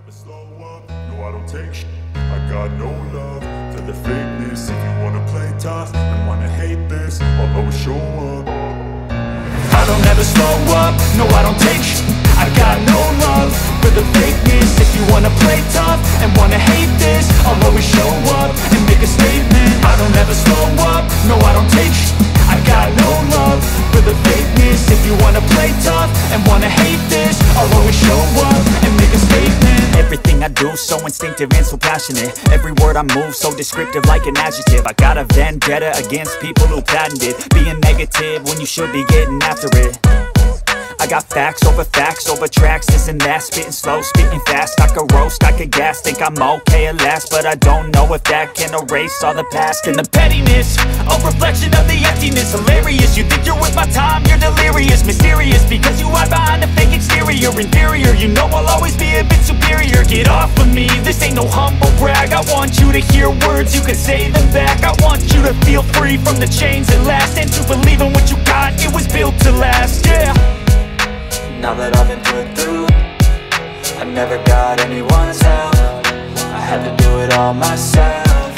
Slow up, no I don't take shit. I got no love for the fakeness. If you wanna play tough and wanna hate this, I'll always show up. I don't ever slow up, no I don't take shit. I got no love for the fakeness. If you wanna play tough and wanna hate this, I'll always show up and make a statement. I don't ever slow up, no I don't take shit. I got no love for the fakeness. If you wanna play tough and wanna hate this, I'll always show up and make a statement. Everything I do so instinctive and so passionate. Every word I move so descriptive like an adjective. I got a vendetta against people who patented being negative when you should be getting after it. I got facts over tracks, this and that. Spitting slow, spitting fast, I could roast, I could gas. Think I'm okay at last, but I don't know if that can erase all the past. And the pettiness, a reflection of the emptiness. Hilarious, you think you're with my time, you're delirious. Mysterious, because you hide behind a fake exterior. Inferior, you know I'll always be a bit superior. Get off of me, this ain't no humble brag. I want you to hear words, you can say them back. I want you to feel free from the chains that last, and to believe in what you got, it was built to last, yeah. Now that I've been put through, I never got anyone's help. I had to do it all myself.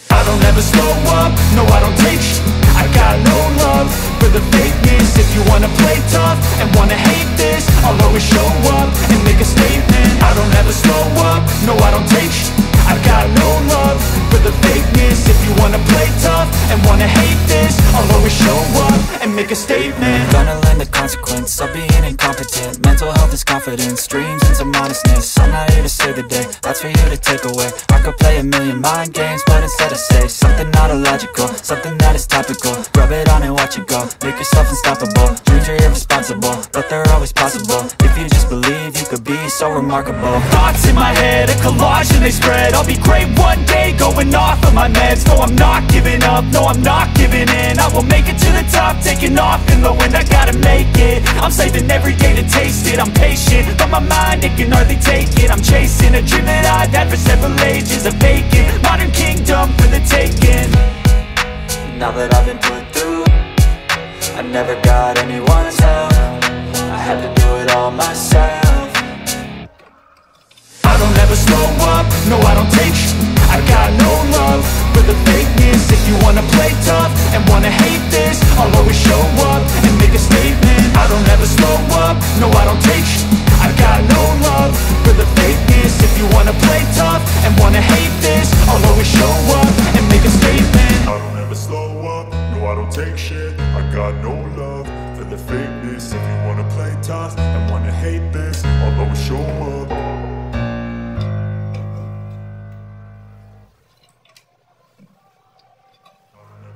I don't ever slow up, no I don't take shit. I got no love for the fakeness. If you wanna play tough and wanna hate this, I'll always show up and make a statement. I don't ever slow up, no I don't take shit. I got no love for the fakeness. If you wanna play tough and wanna hate this, I'll always show up and make a statement. Gonna learn the consequence of being incompetent. Mental health is confidence, dreams into modestness. I'm not here to save the day, that's for you to take away. I could play a million mind games, but instead I say something not illogical, something that is topical. Rub it on and watch it go, make yourself unstoppable. Dreams are irresponsible, but they're always possible. If you just believe, you could be so remarkable. Thoughts in my head, a collage and they spread. I'll be great one day, going off of my meds. No, I'm not giving up, no, I'm not giving in. I will make it to the top, taking off in the wind. I gotta make it, I'm saving every day to taste it. I'm patient, but my mind, it can hardly take it. I'm chasing a dream that I've had for several ages. A vacant, modern kingdom for the taking. Now that I've been put through, I never got anyone's help. I had to do it all myself. I don't ever slow up, no I don't take shit. I got no love for the fakeness. If you wanna play tough and wanna hate this, I'll always show up and make a statement. I don't ever slow up, no I don't take shit. I got no love for the fakeness. If you wanna play tough and wanna hate this, I'll always show up and make a statement. I don't ever slow up, no I don't take shit. I got no love for the fakeness. If you wanna play tough and wanna hate this, I'll always show up.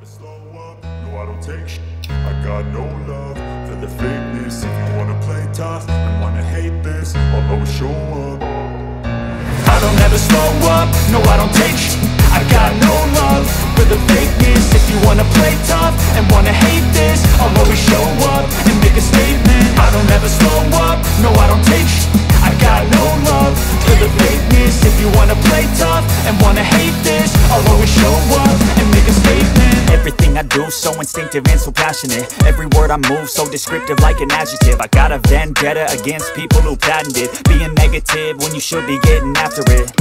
Slow up, no I don't take shit. I got no love for the fakeness. If you wanna play tough and wanna hate this, I'll always show up. I don't ever slow up, no I don't take shit. I got no love for the fakeness. If you wanna play tough and wanna hate this, I'll always show up and make a statement. I don't ever slow up, no I don't take shit. I got no love for the fakeness. If you wanna play tough and wanna hate this, I'll always show up and make a statement. Everything I do so instinctive and so passionate. Every word I move so descriptive like an adjective. I got a vendetta against people who patented being negative when you should be getting after it.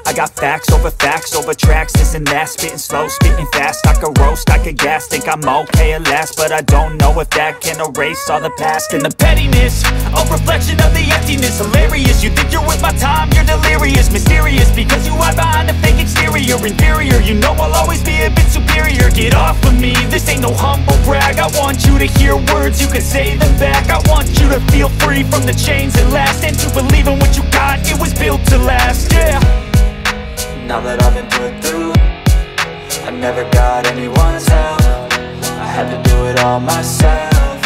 I got facts over tracks, this and that. Spitting slow, spitting fast, I could roast, I could gas. Think I'm okay at last, but I don't know if that can erase all the past. And the pettiness, a reflection of the emptiness. Hilarious, you think you're with my time, you're delirious. Mysterious, because you hide behind a fake exterior. Inferior, you know I'll always be a bit superior. Get off of me, this ain't no humble brag. I want you to hear words, you can say them back. I want you to feel free from the chains that last, and to believe in what you got, it was built to last, yeah. Now that I've been put through, I never got anyone's help. I had to do it all myself.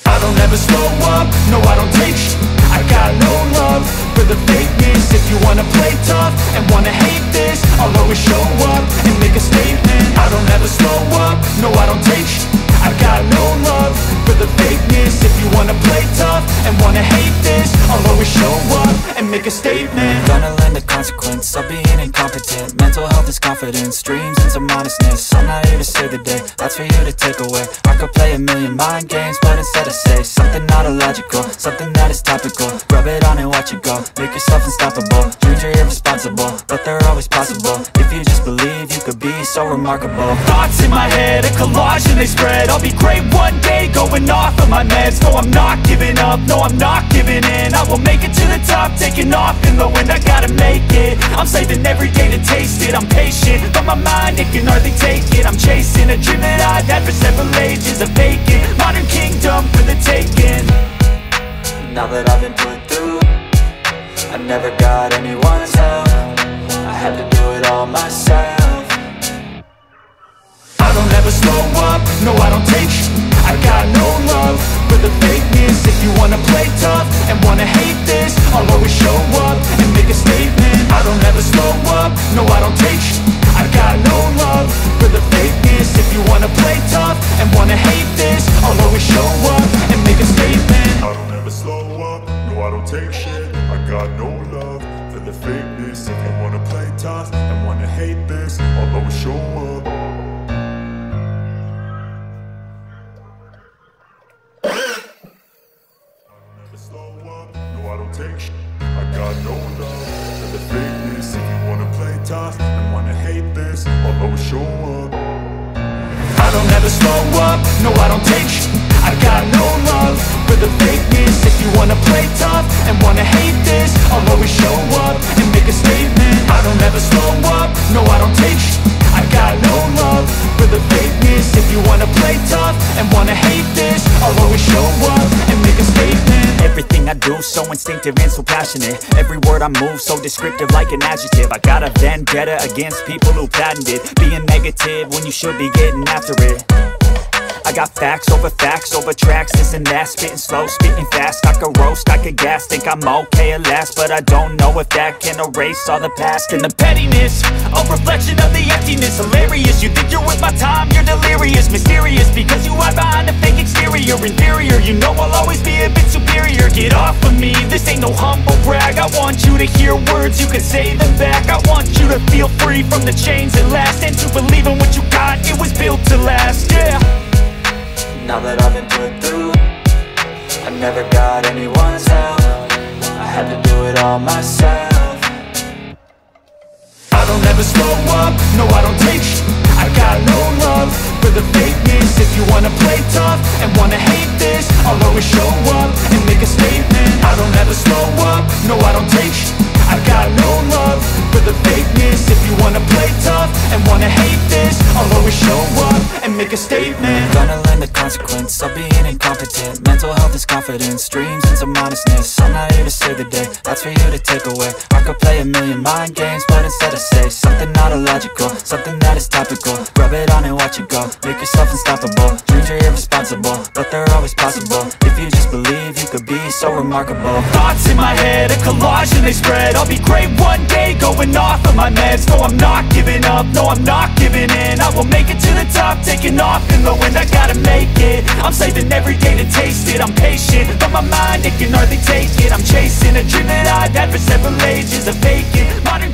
I don't ever slow up, no I don't take shit. I got no love for the fakeness. If you wanna play tough and wanna hate this, I'll always show up and make a statement. I don't ever slow up, no I don't take shit. I got no love for the fakeness. If you wanna play tough and wanna hate this, I'll always show up and and make a statement. Gonna learn the consequence of being incompetent. Mental health is confidence, dreams into modestness. I'm not here to save the day, that's for you to take away. I could play a million mind games, but instead I say something not illogical, something that is topical. Rub it on and watch it go, make yourself unstoppable. Dreams are irresponsible, but they're always possible. If you just believe, you could be so remarkable. Thoughts in my head, a collage and they spread. I'll be great one day, going off of my meds. No, I'm not giving up, no, I'm not giving in. I will make it to the top, taking off in the wind. I gotta make it, I'm saving every day to taste it. I'm patient, but my mind, it can hardly take it. I'm chasing a dream that I've had for several ages. A vacant, modern kingdom for the taking. Now that I've been put through, I never got anyone's help. I had to do it all myself. I don't ever slow up, no I don't take sh**. I got no love for the fakeness. If you wanna play tough and wanna hate this, I'll always show up and make a statement. I don't ever slow up, no I don't take sh**. I got no love for the fakeness. If you wanna play tough and wanna hate this, I'll always show up and make a statement. I don't ever slow up, no I don't take shit. I got no love for the fakeness. If you wanna play tough and wanna hate this, I'll always show up. Slow up, no I don't take shit. I got no love for the fakeness. If you wanna play tough and wanna hate this, I'll always show up. I don't ever slow up, no I don't take sh**. I got no love for the fakeness. If you wanna play tough and wanna hate this, I'll always show up and make a statement. I don't ever slow up, no I don't take sh**. I got no love for the fakeness. If you wanna play tough and wanna hate this, I'll always show up and make a statement. Everything I do so instinctive and so passionate. Every word I move so descriptive like an adjective. I got a vendetta against people who patented being negative when you should be getting after it. I got facts over tracks, this and that. Spitting slow, spitting fast, I could roast, I could gas. Think I'm okay at last, but I don't know if that can erase all the past. And the pettiness, a reflection of the emptiness. Hilarious, you think you're with my time, you're delirious. Mysterious, because you hide behind a fake exterior. Inferior, you know I'll always be a bit superior. Get off of me, this ain't no humble brag. I want you to hear words, you can say them back. I want you to feel free from the chains that last, and to believe in what you got, it was built to last, yeah. Now that I've been put through, I never got anyone's help. I had to do it all myself. I don't ever slow up, no I don't take sh**. I got no love for the fakeness. If you wanna play tough and wanna hate this, I'll always show up and make a statement. I don't ever slow up, no I don't take sh**. I got no love for the fakeness. If you wanna play tough and wanna hate this, I'll always show up and make a statement. Gonna learn the consequence of being incompetent. Mental health is confidence, dreams into modestness. I'm not here to save the day, that's for you to take away. I could play a million mind games, but instead I say something not illogical, something that is topical. Rub it on and watch it go, make yourself unstoppable. Dreams are irresponsible, but they're always possible. If you just believe, you could be so remarkable. Thoughts in my head, a collage and they spread. I'll be great one day, going off of my meds. No, I'm not giving up, no, I'm not giving in. I will make it to the top, taking off in the wind. I gotta make it, I'm saving every day to taste it. I'm patient, but my mind, it can hardly take it. I'm chasing a dream that I've had for several ages. A vacant, modern